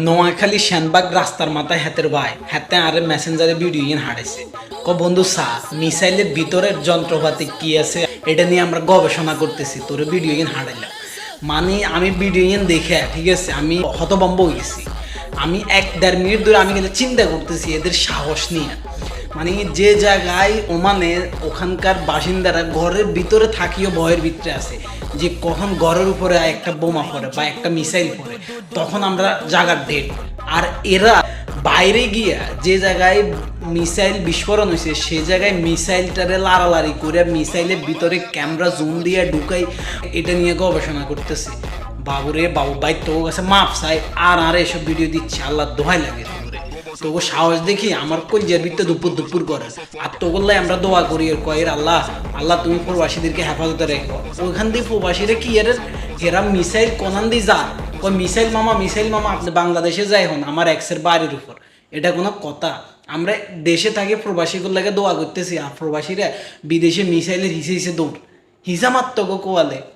নোয়াখালী শ্যানবাগ রাস্তার মাথায় হাতের ভাই হাতে আরে মেসেঞ্জারে ভিডিও ইন হারাইছে বন্ধু মিসাইলের ভিতরের যন্ত্রপাতি কি আছে এটা নিয়ে আমরা গবেষণা করতেছি তোর ভিডিও ইন হারাইলাম। মানে আমি ভিডিও ইন দেখে ঠিক আছে আমি হতভম্ব হয়ে গেছি। আমি 1-1.5 মিনিট ধরে আমি কিন্তু চিন্তা করতেছি এদের সাহস নিয়ে। মানে যে জায়গায় ওমানের ওখানকার বাসিন্দারা ঘরের ভিতরে থাকিও ভয়ের ভিতরে আছে যে কখন ঘরের উপরে একটা বোমা পড়ে বা একটা মিসাইল পড়ে তখন আমরা জাগার ডেট। আর এরা বাইরে গিয়া যে জায়গায় মিসাইল বিস্ফোরণ হয়েছে সে জায়গায় মিসাইলটারে লাড়ালাড়ি করে মিসাইলের ভিতরে ক্যামেরা জুম দিয়ে ঢুকাই এটা নিয়ে গবেষণা করতেছে। বাবুরে বাবু ভাই তোর কাছে মাপ চাই আর এসব ভিডিও দিচ্ছে আল্লাহ দোহাই লাগে তোকে সাহস দেখি আমার কলজের ভিতরে দুপুর দুপুর করে। আর তোগুলাই আমরা দোয়া করি আর কয়ের আল্লাহ আল্লাহ তুমি প্রবাসীদেরকে হেফাজতে রেখো। ওইখান দিয়ে প্রবাসীরা কি এরা মিসাইল কোনান দিয়ে যা কই মিসাইল মামা আপনি বাংলাদেশে যাই হন আমার এক্সের বাড়ির উপর। এটা কোনো কথা? আমরা দেশে থাকি প্রবাসীগুলো লাগে দোয়া করতেছি আর প্রবাসীরা বিদেশে মিসাইলের হিসে দৌড় হিসা মাত্র কোয়ালে।